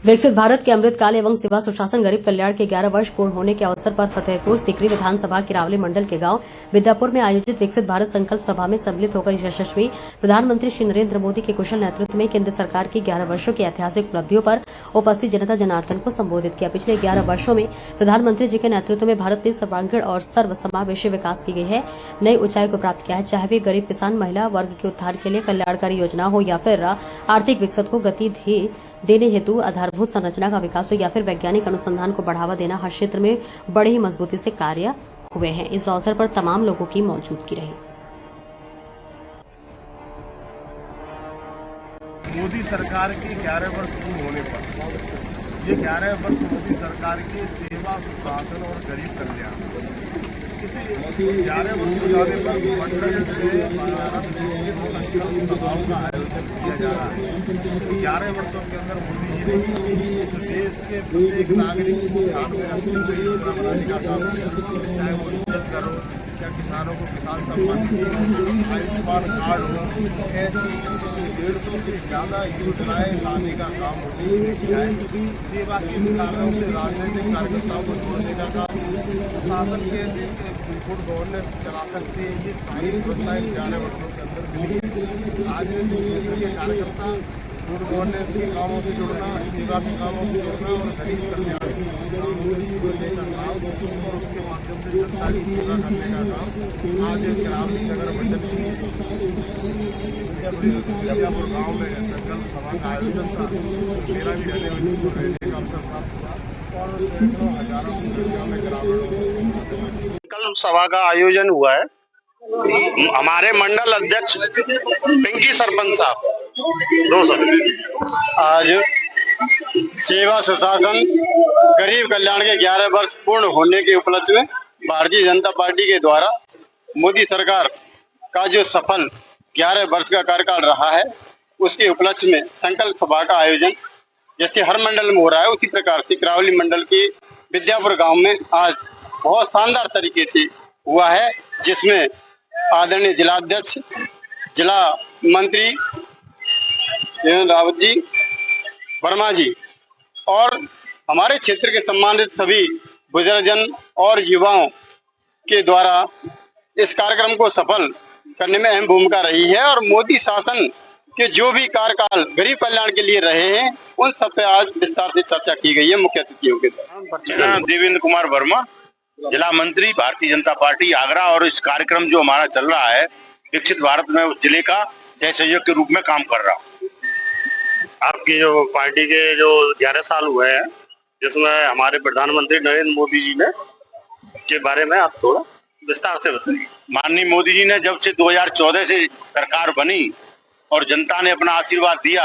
विकसित भारत के अमृतकाल एवं सेवा सुशासन गरीब कल्याण के 11 वर्ष पूर्ण होने के अवसर पर फतेहपुर सीकरी विधानसभा किरावली मंडल के गांव विद्यापुर में आयोजित विकसित भारत संकल्प सभा में सम्मिलित होकर यशस्वी प्रधानमंत्री श्री नरेंद्र मोदी के कुशल नेतृत्व में केंद्र सरकार की 11 वर्षों की ऐतिहासिक उपलब्धियों पर उपस्थित जनता जनार्दन को संबोधित किया। पिछले 11 वर्षों में प्रधानमंत्री जी के नेतृत्व में भारत ने सर्वांगीण और सर्वसमावेशी विकास की गई है, नई ऊंचाई को प्राप्त किया है। चाहे वे गरीब किसान महिला वर्ग के उत्थान के लिए कल्याणकारी योजना हो या फिर आर्थिक विकसित को गति देने हेतु आधारभूत संरचना का विकास हो या फिर वैज्ञानिक अनुसंधान को बढ़ावा देना, हर क्षेत्र में बड़ी ही मजबूती से कार्य हुए हैं। इस अवसर पर तमाम लोगों की मौजूदगी रही। मोदी सरकार के 11 वर्ष पूर्ण होने पर ये 11 वर्ष मोदी सरकार की सेवा सुशासन और गरीब कल्याण 11 वर्ष हो जाने पर मंडल से भारत संकल्प सभाओं का आयोजन किया जा रहा है। 11 वर्षों के अंदर मोदी जी ने इस देश के प्रत्येक नागरिक को ध्यान में रखते हुए योजना बनाने का काम किया, चाहे वो इज्जत करो, क्या किसानों को किसान सम्मान निधि, आयुष्मान कार्ड हो, ऐसी 150 से ज़्यादा योजनाएं लाने का काम मोदी ने किया है। सेवा के कार्यों से राजनीतिक कार्यकर्ताओं को जोड़ने का काम, शासन के गुड गवर्नेंस चला सकते हैं, ये सारी व्यवस्थाएं 11 वर्षों के अंदर मिली है। राजनीतिक क्षेत्र के कार्यकर्ता गुड गवर्नेंस के कामों से जुड़ना, सेवा के कामों से जुड़ना और गरीब कल्याण मोदी जी को लेकर काम और उसके माध्यम से जनता की सेवा करने का काम आज किरावली नगर मंडल की विद्यापुर गाँव में संकल्प सभा का आयोजन था। मेरा भी रहने का अवसर प्राप्त हुआ और हजारों की संख्या में संकल्प सभा का आयोजन हुआ है। हमारे मंडल अध्यक्ष पिंकी सरपंच साहब आज सेवा सुशासन गरीब कल्याण के 11 वर्ष पूर्ण होने के उपलक्ष्य में भारतीय जनता पार्टी के द्वारा मोदी सरकार का जो सफल 11 वर्ष का कार्यकाल रहा है उसके उपलक्ष्य में संकल्प सभा का आयोजन जैसे हर मंडल में हो रहा है उसी प्रकार से किरावली मंडल के विद्यापुर गांव में आज बहुत शानदार तरीके से हुआ है, जिसमें आदरणीय जिलाध्यक्ष जिला मंत्री रावत जी वर्मा जी और हमारे क्षेत्र के सम्मानित सभी बुजुर्गजन और युवाओं के द्वारा इस कार्यक्रम को सफल करने में अहम भूमिका रही है और मोदी शासन के जो भी कार्यकाल गरीब कल्याण के लिए रहे हैं उन सब पे आज विस्तार से चर्चा की गई है मुख्य अतिथियों के द्वारा। देवेंद्र कुमार वर्मा, जिला मंत्री भारतीय जनता पार्टी आगरा, और इस कार्यक्रम जो हमारा चल रहा है विकसित भारत में उस जिले का सह संयोजक के रूप में काम कर रहा हूँ। आपकी जो पार्टी के जो 11 साल हुए हैं जिसमें हमारे प्रधानमंत्री नरेंद्र मोदी जी ने के बारे में आप थोड़ा विस्तार से बताइए। माननीय मोदी जी ने जब से 2014 से सरकार बनी और जनता ने अपना आशीर्वाद दिया,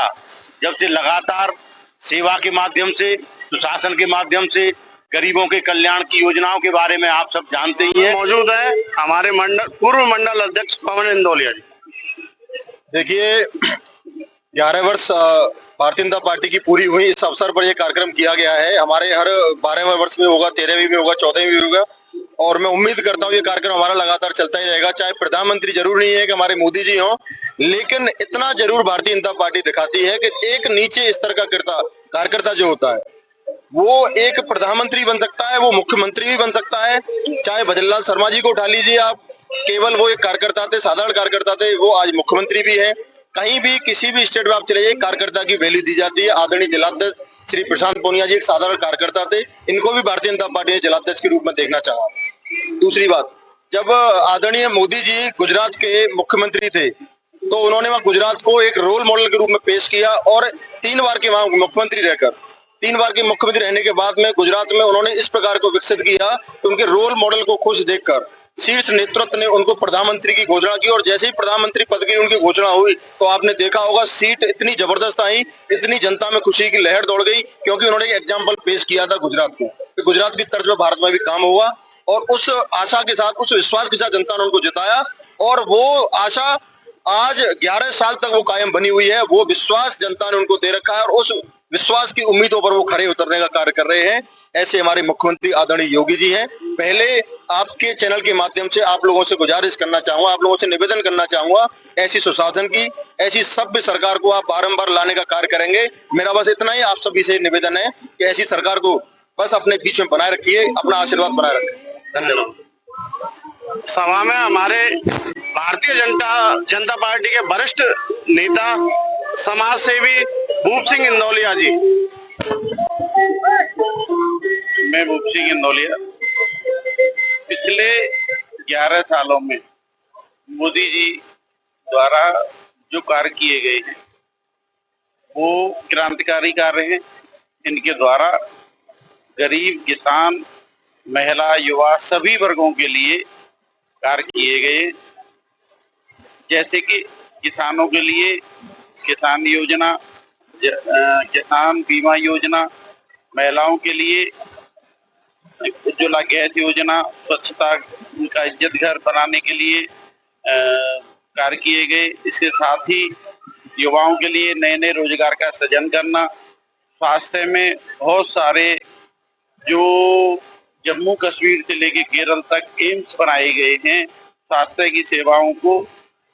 जब से लगातार सेवा के माध्यम से सुशासन के माध्यम से गरीबों के कल्याण की योजनाओं के बारे में आप सब जानते ही हैं। मौजूद है हमारे पूर्व मंडल अध्यक्ष पवन इंदौलिया जी। देखिए 11 वर्ष भारतीय जनता पार्टी की पूरी हुई, इस अवसर पर यह कार्यक्रम किया गया है। हमारे हर 12वें वर्ष में होगा, 13वें में होगा, 14वें में होगा और मैं उम्मीद करता हूँ ये कार्यक्रम हमारा लगातार चलता ही रहेगा। चाहे प्रधानमंत्री जरूर नहीं है कि हमारे मोदी जी हों, लेकिन इतना जरूर भारतीय जनता पार्टी दिखाती है कि एक नीचे स्तर का कार्यकर्ता जो होता है वो एक प्रधानमंत्री बन सकता है, वो मुख्यमंत्री भी बन सकता है। चाहे भजनलाल शर्मा जी को उठा लीजिए आप, केवल वो एक कार्यकर्ता थे, साधारण कार्यकर्ता थे, वो आज मुख्यमंत्री भी है। कहीं भी किसी भी स्टेट में आप चले जाइए कार्यकर्ता की वैल्यू दी जाती है। आदरणीय जिलाध्यक्ष श्री प्रशांत पूनिया जी एक साधारण कार्यकर्ता थे, इनको भी भारतीय जनता पार्टी ने जिलाध्यक्ष के रूप में देखना चाहा। दूसरी बात, जब आदरणीय मोदी जी गुजरात के मुख्यमंत्री थे तो उन्होंने वहां गुजरात को एक रोल मॉडल के रूप में पेश किया और 3 बार के वहां मुख्यमंत्री रहकर 3 बार के मुख्यमंत्री रहने के बाद में गुजरात में उन्होंने इस प्रकार को विकसित किया कि उनके रोल मॉडल को खुश देखकर शीर्ष नेतृत्व ने उनको प्रधानमंत्री की घोषणा की और जैसे ही प्रधानमंत्री पद की उनकी घोषणा हुई तो आपने देखा होगा सीट इतनी जबरदस्त आई, इतनी जनता में खुशी की लहर दौड़ गई, क्योंकि उन्होंने एक एग्जाम्पल पेश किया था गुजरात को कि गुजरात की तर्ज में भारत में भी काम हुआ और उस आशा के साथ, उस विश्वास के साथ जनता ने उनको जिताया और वो आशा आज 11 साल तक वो कायम बनी हुई है। वो विश्वास जनता ने उनको दे रखा है और उस विश्वास की उम्मीदों पर वो खड़े उतरने का कार्य कर रहे हैं। ऐसे हमारे मुख्यमंत्री आदरणीय योगी जी हैं। पहले आपके चैनल के माध्यम से आप लोगों से गुजारिश करना चाहूंगा, आप लोगों से निवेदन करना चाहूंगा, ऐसी सुशासन की, ऐसी सभ्य सरकार को आप बारंबार लाने का कार्य करेंगे। मेरा बस इतना ही आप सभी से निवेदन है कि ऐसी सरकार को बस अपने बीच में बनाए रखिए, अपना आशीर्वाद बनाए रखें। धन्यवाद। सभा में हमारे भारतीय जनता पार्टी के वरिष्ठ नेता समाज सेवी भूप सिंह इंदौलिया जी। मैं भूप सिंह इंदौलिया। पिछले 11 सालों में मोदी जी द्वारा जो कार्य किए गए हैं वो क्रांतिकारी कार्य हैं। इनके द्वारा गरीब, किसान, महिला, युवा सभी वर्गों के लिए कार्य किए गए, जैसे कि किसानों के लिए किसान योजना, किसान बीमा योजना, महिलाओं के लिए उज्ज्वला गैस योजना, स्वच्छता का इज्जत घर बनाने के लिए कार्य किए गए। इसके साथ ही युवाओं के लिए नए नए रोजगार का सृजन करना, स्वास्थ्य में बहुत सारे जो जम्मू कश्मीर से लेकर केरल तक एम्स बनाए गए हैं, स्वास्थ्य की सेवाओं को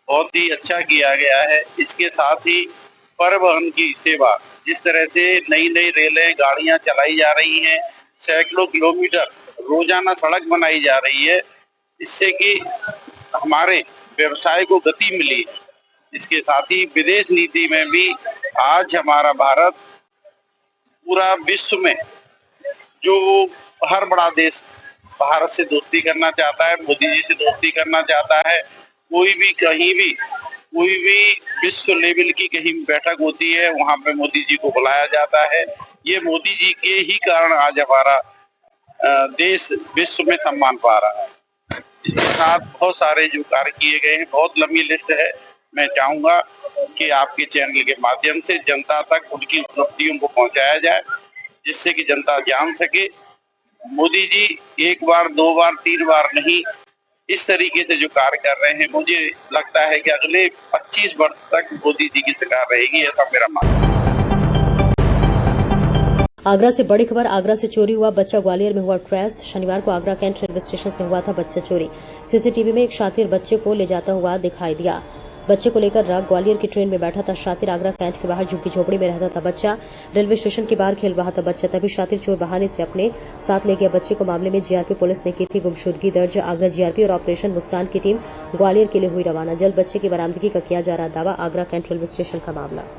बहुत ही अच्छा किया गया है। इसके साथ ही परिवहन की सेवा, जिस तरह से नई नई रेलें, गाड़ियां चलाई जा रही हैं, सैकड़ों किलोमीटर रोजाना सड़क बनाई जा रही है, इससे कि हमारे व्यवसाय को गति मिली है। इसके साथ ही विदेश नीति में भी आज हमारा भारत पूरा विश्व में जो हर बड़ा देश भारत से दोस्ती करना चाहता है, मोदी जी से दोस्ती करना चाहता है। कोई भी कहीं भी कोई भी विश्व लेवल की कहीं बैठक होती है, वहां पे मोदी जी को बुलाया जाता है। ये मोदी जी के ही कारण आज हमारा देश विश्व में सम्मान पा रहा है। इसके साथ बहुत सारे जो कार्य किए गए हैं, बहुत लंबी लिस्ट है। मैं चाहूंगा कि आपके चैनल के माध्यम से जनता तक उनकी उपलब्धियों को पहुंचाया जाए, जिससे कि जनता जान सके मोदी जी एक बार, दो बार, 3 बार नहीं, इस तरीके से जो कार्य कर रहे हैं, मुझे लगता है कि अगले 25 वर्ष तक मोदी जी की सरकार रहेगी, ऐसा मेरा मानना है। आगरा से बड़ी खबर। आगरा से चोरी हुआ बच्चा ग्वालियर में हुआ ट्रेस। शनिवार को आगरा कैंट रेलवे स्टेशन से हुआ था बच्चा चोरी। सीसीटीवी में एक शातिर बच्चे को ले जाता हुआ दिखाई दिया। बच्चे को लेकर ग्वालियर की ट्रेन में बैठा था शातिर। आगरा कैंट के बाहर झुग्गी झोपड़ी में रहता था बच्चा। रेलवे स्टेशन के बाहर खेल रहा था बच्चा, तभी शातिर चोर बहाने से अपने साथ ले गया बच्चे को। मामले में जीआरपी पुलिस ने की थी गुमशुदगी दर्ज। आगरा जीआरपी और ऑपरेशन मुस्कान की टीम ग्वालियर के लिए हुई रवाना। जल्द बच्चे की बरामदगी का किया जा रहा दावा। आगरा कैंट रेलवे स्टेशन का मामला।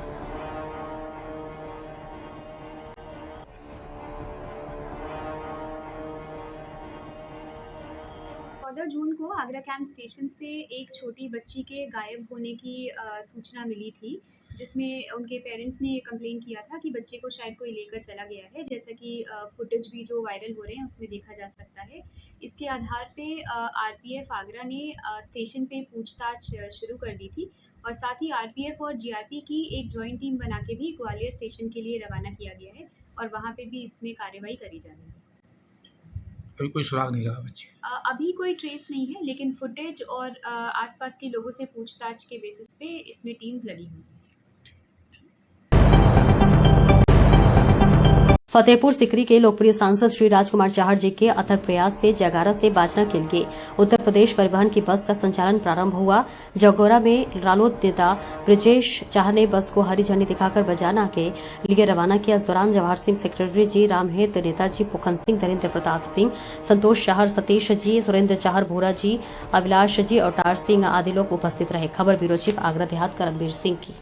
14 जून को आगरा कैंट स्टेशन से एक छोटी बच्ची के गायब होने की सूचना मिली थी, जिसमें उनके पेरेंट्स ने कंप्लेन किया था कि बच्चे को शायद कोई लेकर चला गया है, जैसा कि फुटेज भी जो वायरल हो रहे हैं उसमें देखा जा सकता है। इसके आधार पे आरपीएफ आगरा ने स्टेशन पे पूछताछ शुरू कर दी थी और साथ ही आरपीएफ और जीआरपी की एक जॉइंट टीम बना के भी ग्वालियर स्टेशन के लिए रवाना किया गया है और वहाँ पे भी इसमें कार्रवाई करी जा रही है। अभी कोई सुराग नहीं लगा बच्चे? अभी कोई ट्रेस नहीं है, लेकिन फुटेज और आसपास के लोगों से पूछताछ के बेसिस पे इसमें टीम्स लगी हुई हैं। फतेहपुर सिकरी के लोकप्रिय सांसद श्री राजकुमार चाहर जी के अथक प्रयास से जगारा से बाजना के लिए उत्तर प्रदेश परिवहन की बस का संचालन प्रारंभ हुआ। जगोरा में रालोद नेता ब्रिजेश चाहर ने बस को हरी झंडी दिखाकर बजाना के लिए रवाना किया। इस दौरान जवाहर सिंह सेक्रेटरी जी, रामहेत नेताजी, पुखन सिंह, धीरेन्द्र प्रताप सिंह, संतोष चाहर, सतीश जी, सुरेंद्र चाहर, भूरा जी, अभिलाष जी, अवतार सिंह आदि लोग उपस्थित रहे। खबर ब्यूरो चीफ आगरा देहात करमबीर सिंह की।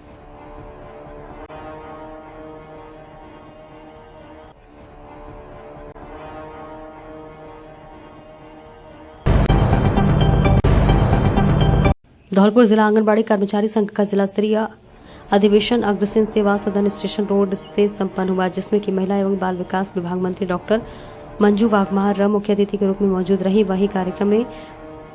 धौलपुर जिला आंगनबाड़ी कर्मचारी संघ का जिला स्तरीय अधिवेशन अग्रसेन सेवा सदन स्टेशन रोड से संपन्न हुआ, जिसमें कि महिला एवं बाल विकास विभाग मंत्री डॉक्टर मंजू वाघमार मुख्य अतिथि के रूप में मौजूद रही। वहीं कार्यक्रम में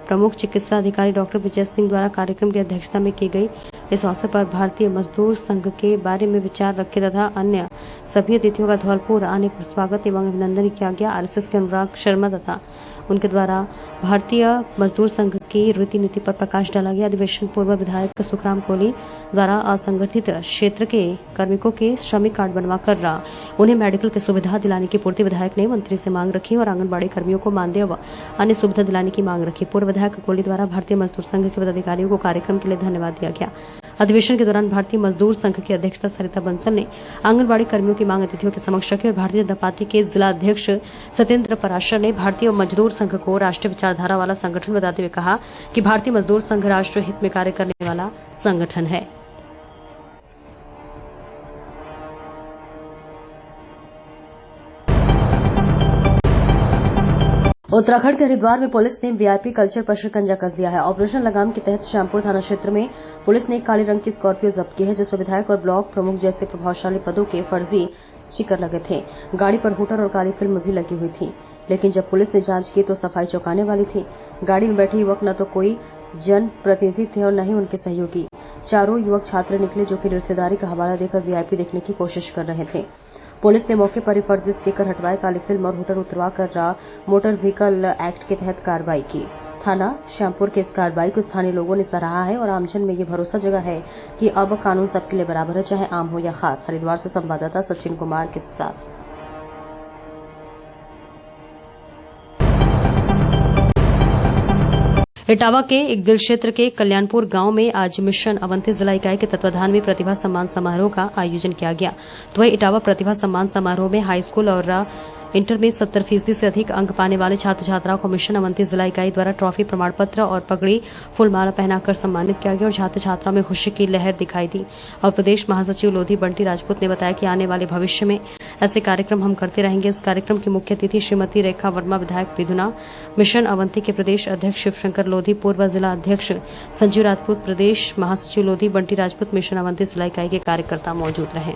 प्रमुख चिकित्सा अधिकारी डॉक्टर विजय सिंह द्वारा कार्यक्रम की अध्यक्षता में की गई। इस अवसर पर भारतीय मजदूर संघ के बारे में विचार रखे तथा अन्य सभी अतिथियों का धौलपुर आने पर स्वागत एवं अभिनंदन किया गया। आरएसएस के अनुराग शर्मा तथा उनके द्वारा भारतीय मजदूर संघ की रीति नीति पर प्रकाश डाला गया। अधिवेशन पूर्व विधायक सुखराम कोहली द्वारा असंगठित क्षेत्र के कार्मिकों के श्रमिक कार्ड बनवाकर उन्हें मेडिकल की सुविधा दिलाने की पूर्ति विधायक ने मंत्री से मांग रखी और आंगनबाड़ी कर्मियों को मानदेय व अन्य सुविधा दिलाने की मांग रखी। पूर्व विधायक कोहली द्वारा भारतीय मजदूर संघ के पदाधिकारियों को कार्यक्रम के लिए धन्यवाद दिया गया। अधिवेशन के दौरान भारतीय मजदूर संघ की अध्यक्षता सरिता बंसल ने आंगनबाड़ी कर्मियों की मांग अतिथियों के समक्ष रखी और भारतीय जनता पार्टी के जिला अध्यक्ष सत्येंद्र पराशर ने भारतीय मजदूर संघ को राष्ट्रीय विचारधारा वाला संगठन बताते हुए कहा कि भारतीय मजदूर संघ राष्ट्र हित में कार्य करने वाला संगठन है। उत्तराखंड के हरिद्वार में पुलिस ने वीआईपी कल्चर पर शिकंजा कस दिया है। ऑपरेशन लगाम के तहत श्यामपुर थाना क्षेत्र में पुलिस ने एक काले रंग की स्कॉर्पियो जब्त की है, जिसमें विधायक और ब्लॉक प्रमुख जैसे प्रभावशाली पदों के फर्जी स्टिकर लगे थे। गाड़ी पर हूटर और काली फिल्म भी लगी हुई थी, लेकिन जब पुलिस ने जांच की तो सफाई चौंकाने वाली थी। गाड़ी में बैठे युवक न तो कोई जन प्रतिनिधि थे और न ही उनके सहयोगी। चारों युवक छात्र निकले जो कि रिश्तेदारी का हवाला देकर वीआईपी देखने की कोशिश कर रहे थे। पुलिस ने मौके पर ही फर्जी स्टिकर हटवाए, काली फिल्म और हूटर उतरवा कर मोटर व्हीकल एक्ट के तहत कार्रवाई की। थाना श्यामपुर के इस कार्रवाई को स्थानीय लोगों ने सराहा है और आमजन में ये भरोसा जगा है कि अब कानून सबके लिए बराबर है, चाहे आम हो या खास। हरिद्वार से संवाददाता सचिन कुमार के साथ। इटावा के एक दिल क्षेत्र के कल्याणपुर गांव में आज मिशन अवंती जिला इकाई के तत्वाधान में प्रतिभा सम्मान समारोह का आयोजन किया गया। तो वही इटावा प्रतिभा सम्मान समारोह में हाई स्कूल और इंटर में 70% से अधिक अंक पाने वाले छात्र छात्राओं को मिशन अवंती जिला इकाई द्वारा ट्रॉफी, प्रमाण पत्र और पगड़ी फूलमाला पहनाकर सम्मानित किया गया और छात्र छात्राओं में खुशी की लहर दिखाई दी। और प्रदेश महासचिव लोधी बंटी राजपूत ने बताया कि आने वाले भविष्य में ऐसे कार्यक्रम हम करते रहेंगे। इस कार्यक्रम की मुख्य अतिथि श्रीमती रेखा वर्मा, विधायक विधुना, मिशन अवंती के प्रदेश अध्यक्ष शिवशंकर लोधी, पूर्व जिला अध्यक्ष संजीव राजपूत, प्रदेश महासचिव लोधी बंटी राजपूत, मिशन अवंती जिला इकाई के कार्यकर्ता मौजूद रहे।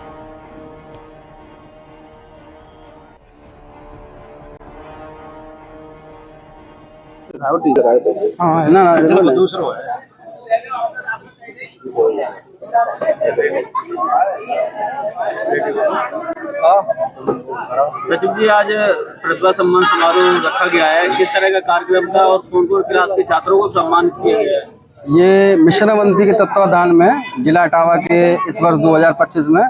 सचिव जी, आज प्रतिभा सम्मान समारोह रखा गया है, किस तरह का कार्यक्रम था और कौन-कौन क्लास के छात्रों को सम्मानित किया गया है? ये मिशन अवंती के तत्वाधान में जिला इटावा के इस वर्ष 2025 में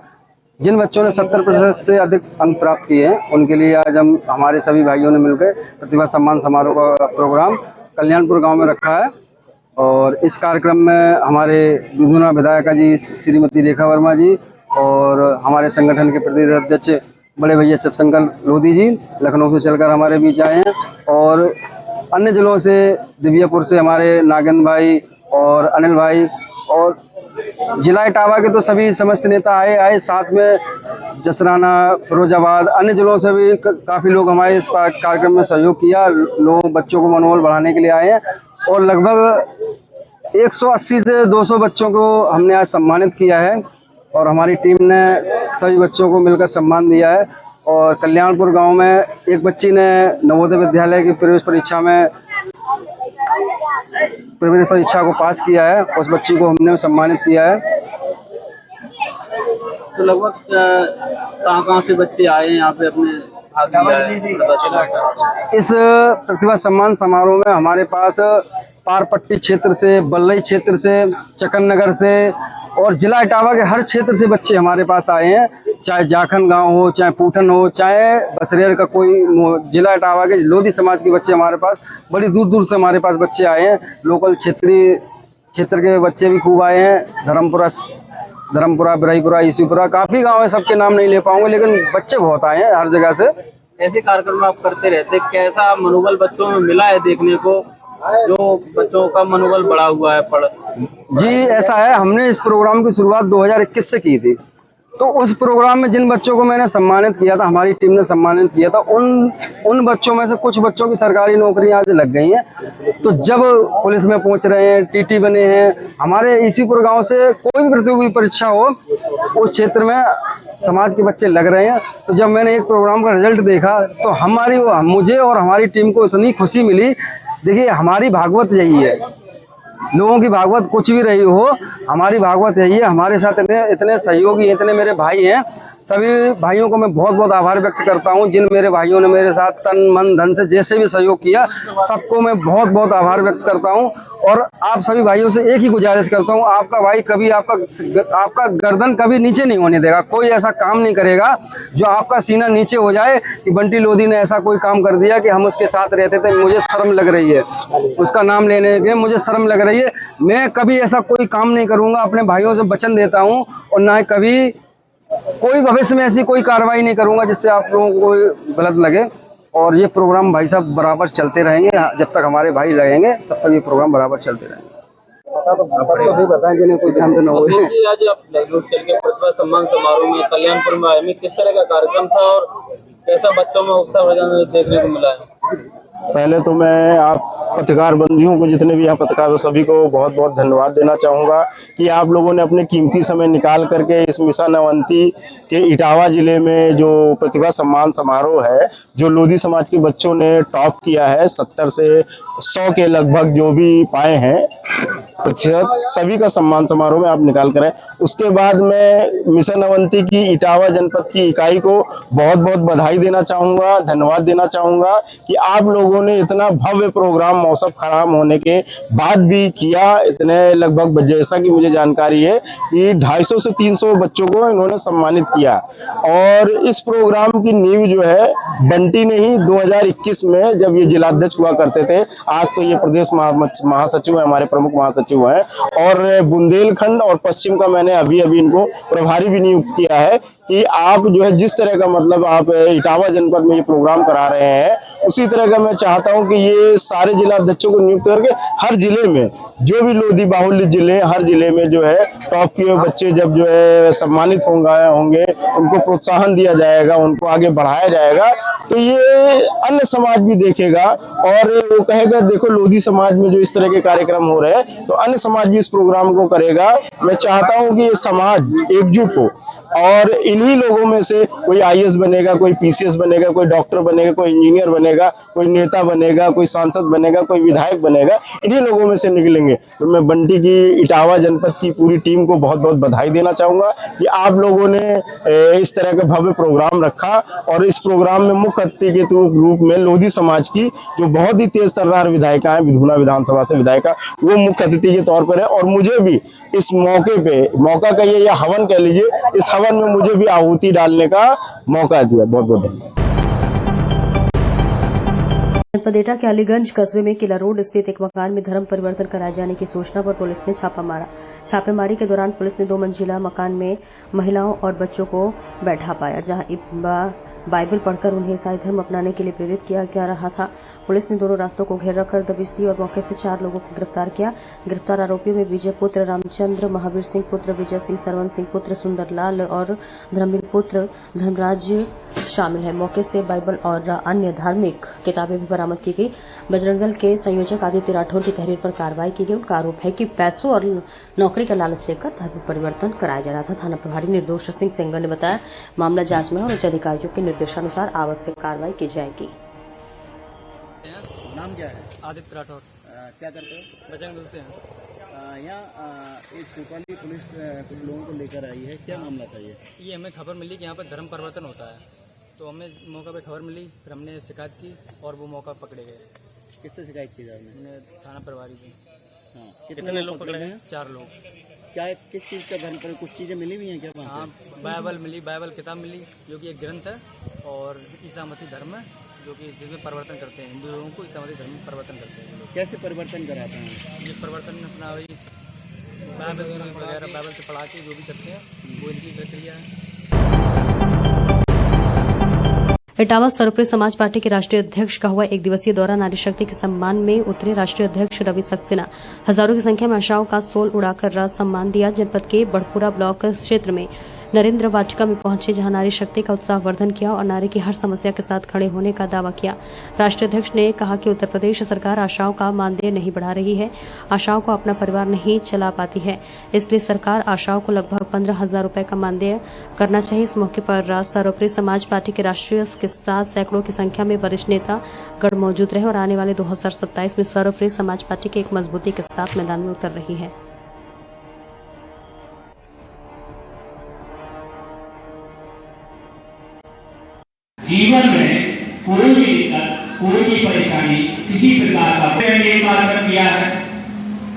जिन बच्चों ने 70% से अधिक अंक प्राप्त किए हैं, उनके लिए आज हम हमारे सभी भाइयों ने मिलकर प्रतिभा सम्मान समारोह का प्रोग्राम कल्याणपुर गांव में रखा है। और इस कार्यक्रम में हमारे विधुना विधायिका जी श्रीमती रेखा वर्मा जी और हमारे संगठन के प्रदेश अध्यक्ष बड़े भैया शिवशंकर लोधी जी लखनऊ से चलकर हमारे बीच आए हैं और अन्य जिलों से दिव्यापुर से हमारे नागेंद्र भाई और अनिल भाई और जिला इटावा के तो सभी समस्त नेता आए, साथ में जसराना, फिरोजाबाद, अन्य जिलों से भी काफ़ी लोग हमारे इस कार्यक्रम में सहयोग किया। लोग बच्चों को मनोबल बढ़ाने के लिए आए हैं और लगभग 180 से 200 बच्चों को हमने आज सम्मानित किया है और हमारी टीम ने सभी बच्चों को मिलकर सम्मान दिया है। और कल्याणपुर गांव में एक बच्ची ने नवोदय विद्यालय की प्रवेश परीक्षा को पास किया है, उस बच्ची को हमने सम्मानित किया है। तो लगभग कहाँ से बच्चे आए यहाँ पे अपने भाग लिया है? इस प्रतिभा सम्मान समारोह में हमारे पास पारपट्टी क्षेत्र से, बल्लई क्षेत्र से, चकन नगर से और जिला इटावा के हर क्षेत्र से बच्चे हमारे पास आए हैं, चाहे जाखन गांव हो, चाहे पूठन हो, चाहे बसरेर का कोई जिला इटावा के लोधी समाज के बच्चे हमारे पास बड़ी दूर दूर से हमारे पास बच्चे आए हैं। लोकल क्षेत्रीय क्षेत्र के बच्चे भी खूब आए हैं। धर्मपुरा, बिराईपुरा, ईसीपुरा, काफ़ी गाँव है, सबके नाम नहीं ले पाऊंगे, लेकिन बच्चे बहुत आए हैं हर जगह से। ऐसे कार्यक्रम आप करते रहते, कैसा मनोबल बच्चों में मिला है देखने को, जो बच्चों का मनोबल बढ़ा हुआ है पढ़? जी ऐसा है, हमने इस प्रोग्राम की शुरुआत 2021 से की थी, तो उस प्रोग्राम में जिन बच्चों को मैंने सम्मानित किया था, हमारी टीम ने सम्मानित किया था, उन बच्चों में से कुछ बच्चों की सरकारी नौकरियां आज लग गई हैं। तो जब पुलिस में पहुंच रहे हैं, टीटी बने हैं, हमारे ईसीपुर गांव से कोई भी प्रतियोगी परीक्षा हो उस क्षेत्र में समाज के बच्चे लग रहे हैं। तो जब मैंने एक प्रोग्राम का रिजल्ट देखा तो मुझे और हमारी टीम को इतनी खुशी मिली। देखिए, हमारी भागवत यही है, लोगों की भागवत कुछ भी रही हो, हमारी भागवत यही है। हमारे साथ इतने सहयोगी, इतने मेरे भाई हैं सभी भाइयों को मैं बहुत बहुत आभार व्यक्त करता हूं। जिन मेरे भाइयों ने मेरे साथ तन मन धन से जैसे भी सहयोग किया, सबको मैं बहुत बहुत आभार व्यक्त करता हूं। और आप सभी भाइयों से एक ही गुजारिश करता हूं, आपका भाई कभी आपका गर्दन कभी नीचे नहीं होने देगा। कोई ऐसा काम नहीं करेगा जो आपका सीना नीचे हो जाए कि बंटी लोधी ने ऐसा कोई काम कर दिया कि हम उसके साथ रहते थे, मुझे शर्म लग रही है उसका नाम लेने के, मुझे शर्म लग रही है। मैं कभी ऐसा कोई काम नहीं करूंगा, अपने भाइयों से वचन देता हूं। और ना कभी कोई भविष्य में ऐसी कोई कार्रवाई नहीं करूंगा जिससे आप लोगों को गलत लगे। और ये प्रोग्राम भाई साहब बराबर चलते रहेंगे, जब तक हमारे भाई लगेंगे तब तक ये प्रोग्राम बराबर चलते रहेंगे। तो भी बताएं जिन्हें कोई ध्यान देना हो। आज आप चल के प्रतिभा सम्मान समारोह में कल्याणपुर में आए, किस तरह का कार्यक्रम था और कैसा बच्चों में उत्साह देखने को मिला है? पहले तो मैं आप पत्रकार बंधुओं को, जितने भी यहाँ पत्रकार, सभी को बहुत बहुत धन्यवाद देना चाहूँगा कि आप लोगों ने अपने कीमती समय निकाल करके इस मिशन अवंती के इटावा जिले में जो प्रतिभा सम्मान समारोह है, जो लोधी समाज के बच्चों ने टॉप किया है, 70 से 100 के लगभग जो भी पाए हैं प्रतिशत, सभी का सम्मान समारोह में आप निकाल करें। उसके बाद मैं मिशन अवंती की इटावा जनपद की इकाई को बहुत बहुत बधाई देना चाहूँगा, धन्यवाद देना चाहूँगा कि आप लोगों ने इतना भव्य प्रोग्राम मौसम खराब होने के बाद भी किया। इतने लगभग, जैसा कि मुझे जानकारी है कि 250 से 300 बच्चों को इन्होंने सम्मानित किया। और इस प्रोग्राम की नींव जो है बंटी ने ही 2021 में, जब ये जिलाध्यक्ष हुआ करते थे, आज तो ये प्रदेश महासचिव है, हमारे प्रमुख महासचिव हैं। और बुंदेलखंड और पश्चिम का मैंने अभी इनको प्रभारी भी नियुक्त किया है कि आप जो है जिस तरह का मतलब आप इटावा जनपद में ये प्रोग्राम करा रहे हैं, उसी तरह का मैं चाहता हूं कि ये सारे जिलाध्यक्षों को नियुक्त करके हर जिले में जो भी लोधी बाहुल्य जिले, हर जिले में जो है टॉप किए बच्चे जब जो है सम्मानित होंगे, उनको प्रोत्साहन दिया जाएगा, उनको आगे बढ़ाया जाएगा, तो ये अन्य समाज भी देखेगा और वो कहेगा देखो लोधी समाज में जो इस तरह के कार्यक्रम हो रहे हैं, तो अन्य समाज भी इस प्रोग्राम को करेगा। मैं चाहता हूं कि ये समाज एकजुट हो और इन्हीं लोगों में से कोई IAS बनेगा, कोई PCS बनेगा, कोई डॉक्टर बनेगा, कोई इंजीनियर बनेगा, कोई नेता बनेगा, कोई सांसद बनेगा, कोई विधायक बनेगा, इन्हीं लोगों में से निकलेंगे। तो मैं बंटी की इटावा जनपद की पूरी टीम को बहुत बहुत बधाई देना चाहूँगा कि आप लोगों ने इस तरह का भव्य प्रोग्राम रखा। और इस प्रोग्राम में मुख्य अतिथि के रूप में लोधी समाज की जो बहुत ही तेज तर्रार विधायिका है, विधुना विधानसभा से विधायिका, वो मुख्य अतिथि के तौर पर है। और मुझे भी इस मौके पे, मौका कहिए या हवन कह लीजिए, इस हवन में मुझे भी आहुति डालने का मौका दिया। बहुत बहुत धन्यवाद। जनपद एटा के अलीगंज कस्बे में किला रोड स्थित एक मकान में धर्म परिवर्तन कराए जाने की सूचना पर पुलिस ने छापा मारा। छापेमारी के दौरान पुलिस ने 2 मंजिला मकान में महिलाओं और बच्चों को बैठा पाया, जहां बाइबल पढ़कर उन्हें ईसाई धर्म अपनाने के लिए प्रेरित किया जा रहा था। पुलिस ने दोनों रास्तों को घेर रखकर दबिश दी और मौके से 4 लोगों को गिरफ्तार किया। गिरफ्तार आरोपियों में विजय पुत्र रामचंद्र, महावीर सिंह पुत्र विजय सिंह, सरवन सिंह पुत्र सुंदरलाल और धर्मवीर पुत्र धनराज शामिल है। मौके से बाइबल और अन्य धार्मिक किताबें भी बरामद की गई। बजरंग दल के संयोजक आदित्य राठौर की तहरीर पर कार्रवाई की गई। उनका आरोप है कि पैसों और नौकरी का लालच लेकर धर्म परिवर्तन कराया जा रहा था। थाना प्रभारी निर्दोष सिंह सेंगर ने बताया मामला जांच में और उच्च अधिकारियों के निर्देशानुसार आवश्यक कार्रवाई की जाएगी। नाम क्या है? आदित्य राठौर। क्या करते हो? बजरंग दल से हैं। यहाँ एक कोतवाली पुलिस कुछ लोगों को लेकर आई है, क्या मामला था ये? हमें खबर मिली कि यहाँ पर धर्म परिवर्तन होता है, तो हमें मौका पे खबर मिली, फिर हमने शिकायत की और वो मौका पकड़े गए। किससे शिकायत की जाए? हमने थाना प्रभारी की। हाँ, कितने लोग पकड़े हैं? 4 लोग। क्या किस चीज़ का धर्म पर कुछ चीज़ें मिली हुई हैं क्या? हाँ, बाइबल मिली, बाइबल किताब मिली जो कि एक ग्रंथ है, और ईसा मसीह धर्म है जो कि जिसमें परिवर्तन करते हैं, हिंदू लोगों को ईसा मसीह धर्म में परिवर्तन करते हैं। कैसे परिवर्तन कराते हैं? ये परिवर्तन अपना वही बाइबल वगैरह बाइबल से पढ़ा के जो भी करते हैं वो इनकी प्रक्रिया है। इटावा सर्वप्रिय समाज पार्टी के राष्ट्रीय अध्यक्ष का हुआ 1 दिवसीय दौरा। नारी शक्ति के सम्मान में उतरे राष्ट्रीय अध्यक्ष रवि सक्सेना हजारों की संख्या में आशाओं का सोल उड़ाकर सम्मान दिया। जनपद के बड़पुरा ब्लॉक क्षेत्र में नरेंद्र वाटिका में पहुंचे, जहां नारी शक्ति का उत्साहवर्धन किया और नारी की हर समस्या के साथ खड़े होने का दावा किया। राष्ट्रीय अध्यक्ष ने कहा कि उत्तर प्रदेश सरकार आशाओं का मानदेय नहीं बढ़ा रही है, आशाओं को अपना परिवार नहीं चला पाती है, इसलिए सरकार आशाओं को लगभग 15,000 रुपए का मानदेय करना चाहिए। इस मौके पर सर्वप्रिय समाज पार्टी के राष्ट्रीय के साथ सैकड़ों की संख्या में वरिष्ठ नेता गण मौजूद रहे और आने वाले 2027 में सर्वप्रिय समाज पार्टी के एक मजबूती के साथ मैदान में उतर रही है। जीवन में कोई भी दिक्कत, कोई भी परेशानी, किसी प्रकार का ये कार्यक्रम किया है।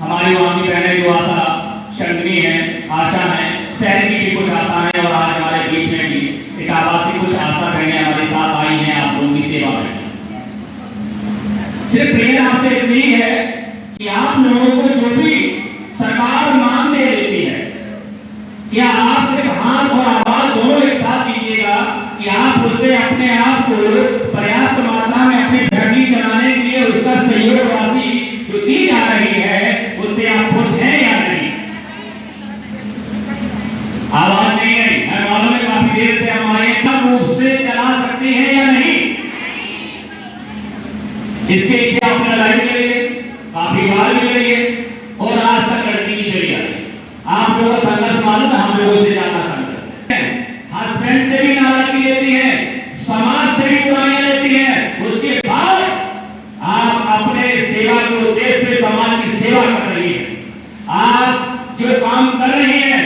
हमारी वहाँ की बहनें जो आशा शंकरी है, आशा है, शहर की भी कुछ आशा है और आज हमारे बीच में भी इटावा से कुछ आशा बहनें हमारे साथ आई हैं आप लोगों की सेवा में। सिर्फ प्रेरणा आपसे इतनी है कि आप लोगों को जो भी सरकार मांग दे देती है, क्या आप सिर्फ हाथ और आवाज दोनों एक साथ दीजिएगा कि आप उससे अपने आप को पर्याप्त मात्रा में अपनी फैमिली चलाने के लिए उसका सहयोग राशि जो दी जा रही है उससे आप खुश हैं या नहीं? आवाज नहीं आई, मैं मालूम है काफी देर से हम आए, रूप से चला सकते हैं या नहीं? इसके पीछे आपने लड़ाई भी लड़ी है, काफी बार भी लड़ी है और आज तक लड़ती भी चली आ रही है। आप लोगों का संघर्ष मालूम है, हम लोगों से ज्यादा संघर्ष है। हस्बैंड से भी नाराजगी लेती है, समाज से भी बुराइयां लेती है, उसके बाद आप अपने सेवा के उद्देश्य से समाज की सेवा कर रही है। आप जो काम कर रही है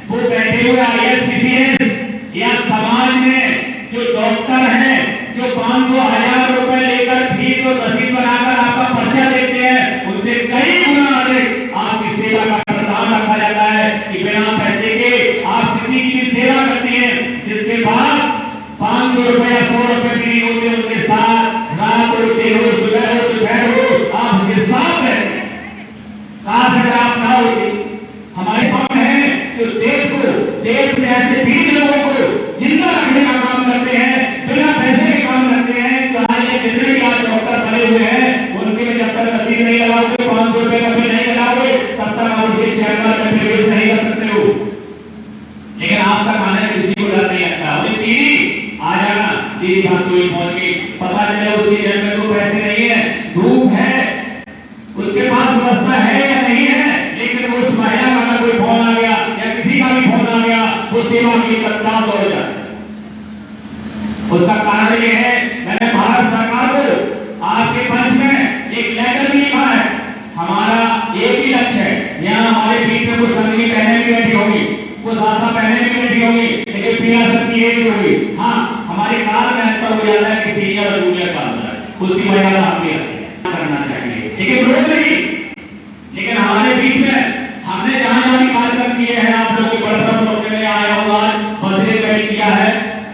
वो बैठे हुए IAS PCS या समाज में जो डॉक्टर हैं जो 500,000 रुपए लेकर फीस और रसीद बनाकर आपका पर्चा देते हैं, उनसे कई गुना अधिक आपकी सेवा का प्रदान रखा जाता है कि बिना पैसे के आप किसी की भी सेवा करती हैं। जिसके पास 500 रुपए या 100 रुपए भी नहीं होते उनके साथ रात हो, दिन हो, सुबह हो, दोपहर हो, आप उनके साथ रहते। काश अगर आप ना होती। हमारे हम हैं जो देश में ऐसे 20 लोगों को जिंदा रखने का काम करते हैं, बिना पैसे के काम करते हैं। चाहे जितने भी आज डॉक्टर बने हुए हैं उनके में जब तक रसीद नहीं लगाओगे, 500 रुपए का बिल नहीं लगाओगे, तब तक आप उनके चैम्बर में प्रवेश नहीं कर सकते हो। लेकिन आज तक आने में किसी को डर नहीं लगता। दीदी आ जाना, दीदी बात कोई पहुंच गई, पता चले उसकी जेब में तो पैसे नहीं है, धूप है, उसके पास व्यवस्था है या नहीं है, लेकिन उस महिला का कोई फोन आ गया या किसी का भी फोन आ गया वो सेवा के लिए तत्काल दौड़ जाए। उसका कारण ये है, मैंने भारत सरकार को आपके पंच में एक लेटर भी लिखा है। हमारा एक ही लक्ष्य है, यहाँ हमारे बीच में कुछ संगनी बहनें भी बैठी होंगी, कुछ आशा बहनें भी बैठी होंगी, लेकिन पीड़ा सबकी एक ही होगी। हाँ, हमारे काल में अंतर हो जाता है कि सीनियर और जूनियर का अंतर है, उसकी मर्यादा हमने करना चाहिए, लेकिन रोज नहीं। लेकिन हमारे बीच में हमने जहां जहां भी कार्यक्रम किए हैं, आप लोग के बड़े मौके में आया हुआ बजरे का भी किया है,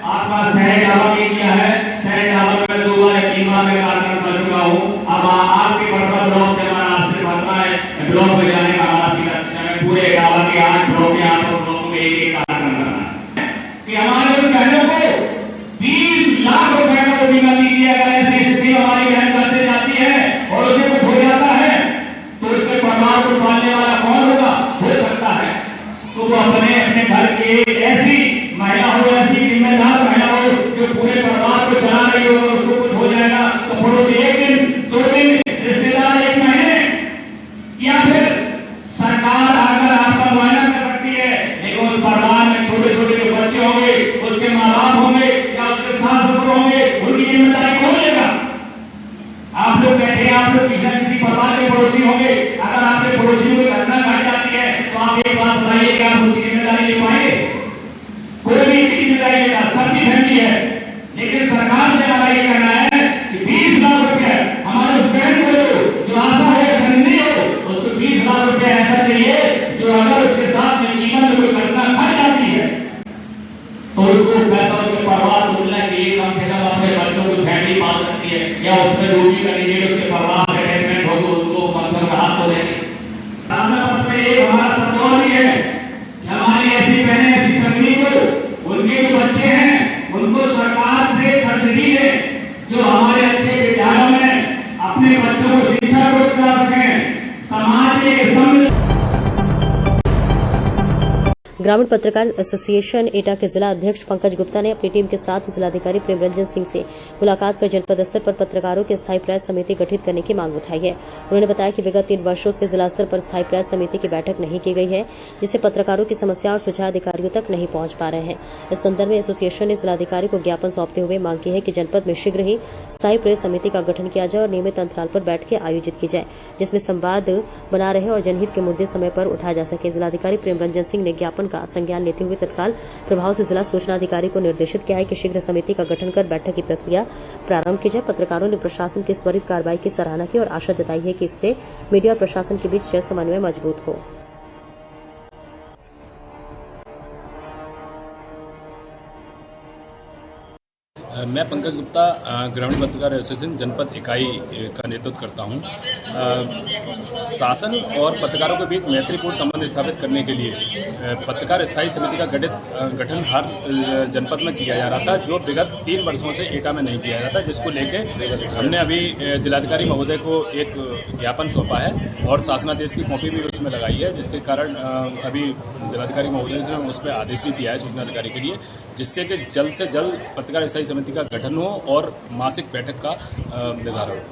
आपका शहर डावा भी किया है। शहर डावा में 2 बार या 3 बार मैं कार्यक्रम कर चुका हूँ। अब आपके बड़का ब्लॉक से हमारा आपसे पड़ता है, ब्लॉक में जाने का हमारा सीधा सिस्टम है। पूरे डावा के 8 ब्लॉक में आप ब्लॉक में एक कार्यक्रम करना है कि हमारे उन बहनों को 20 लाख रुपए का बीमा दीजिए। अगर ऐसी स्थिति हमारी बहन घर से जाती है और उसे कुछ हो जाता है तो उसके परिवार को पालने वाला कौन होगा? हो सकता है तो वो अपने घर की एक ऐसी महिला हो, ऐसी जिम्मेदार महिला हो जो पूरे परिवार को चला रही हो, उसको कुछ हो जाएगा तो पड़ोसी 1 दिन, 2 दिन, रिश्तेदार 1 महीने या फिर सरकार आकर आपका मुआयना कर सकती है। लेकिन उस परिवार में छोटे छोटे जो बच्चे होंगे, उसके माँ बाप होंगे या उसके सास ससुर होंगे, उनकी जिम्मेदारी कौन लेगा? आप लोग बैठे, आप लोग किसी परिवार के पड़ोसी होंगे, अगर आपके पड़ोसियों की घटना घट जाती है तो आप एक बात बताइए कि आप उसकी जिम्मेदारी ले पाएंगे? कोई भी जिम्मेदारी लेगा, सबकी फैमिली है। लेकिन सरकार से हमारा ये कहना है कि 20 लाख रुपए हमारे उस बहन को जो आशा हो, संधि हो, उसको 20 लाख रुपए ऐसा चाहिए जो अगर उसके साथ में जीवन में कोई घटना घट जाती है तो उसको पैसा उसके परिवार को मिलना चाहिए। कम से कम अपने बच्चों को फैमिली पाल सकती है या उसमें जो भी करेंगे उसके परिवार से अटैचमेंट होगा, उनको कम से कम राहत तो देंगे। हमारा सत्तर भी है कि हमारी ऐसी बहनें, ऐसी संगनी को उनके जो बच्चे हैं उनको सरकार से सब्सिडी दे, जो हमारे अच्छे विद्यालयों में अपने बच्चों को शिक्षा प्रदान कर सकें। समाज के स्तंभ ग्रामीण पत्रकार एसोसिएशन एटा के जिला अध्यक्ष पंकज गुप्ता ने अपनी टीम के साथ जिलाधिकारी प्रेमरंजन सिंह से मुलाकात कर जनपद स्तर पर पत्रकारों की स्थायी प्रेस समिति गठित करने की मांग उठाई है। उन्होंने बताया कि विगत 3 वर्षों से जिला स्तर पर स्थायी प्रेस समिति की बैठक नहीं की गई है, जिससे पत्रकारों की समस्या और सुझाव अधिकारियों तक नहीं पहुंच पा रहे हैं। इस संदर्भ में एसोसिएशन ने जिलाधिकारी को ज्ञापन सौंपते हुए मांग की है कि जनपद में शीघ्र ही स्थायी प्रेस समिति का गठन किया जाए और नियमित अंतराल पर बैठकें आयोजित की जाए, जिसमें संवाद बना रहे और जनहित के मुद्दे समय पर उठाए जा सके। जिलाधिकारी प्रेमरंजन सिंह ने ज्ञापन का संज्ञान लेते हुए तत्काल प्रभाव से जिला सूचना अधिकारी को निर्देशित किया है कि शीघ्र समिति का गठन कर बैठक की प्रक्रिया प्रारंभ की जाए। पत्रकारों ने प्रशासन की इस त्वरित कार्रवाई की सराहना की और आशा जताई है कि इससे मीडिया और प्रशासन के बीच समन्वय मजबूत हो। मैं पंकज गुप्ता ग्रामीण पत्रकार एसोसिएशन जनपद इकाई का नेतृत्व करता हूं। शासन और पत्रकारों के बीच मैत्रीपूर्ण संबंध स्थापित करने के लिए पत्रकार स्थायी समिति का गठन हर जनपद में किया जा रहा था, जो विगत 3 वर्षों से एटा में नहीं किया जाता, जिसको लेके हमने अभी जिलाधिकारी महोदय को एक ज्ञापन सौंपा है और शासनादेश की कॉपी भी उसमें लगाई है, जिसके कारण अभी जिलाधिकारी महोदय ने उस पर आदेश भी दिया है सूचना अधिकारी के लिए, जिससे कि जल्द से जल्द पत्रकार स्थायी समिति का गठन हो और मासिक बैठक का निर्धारण हो।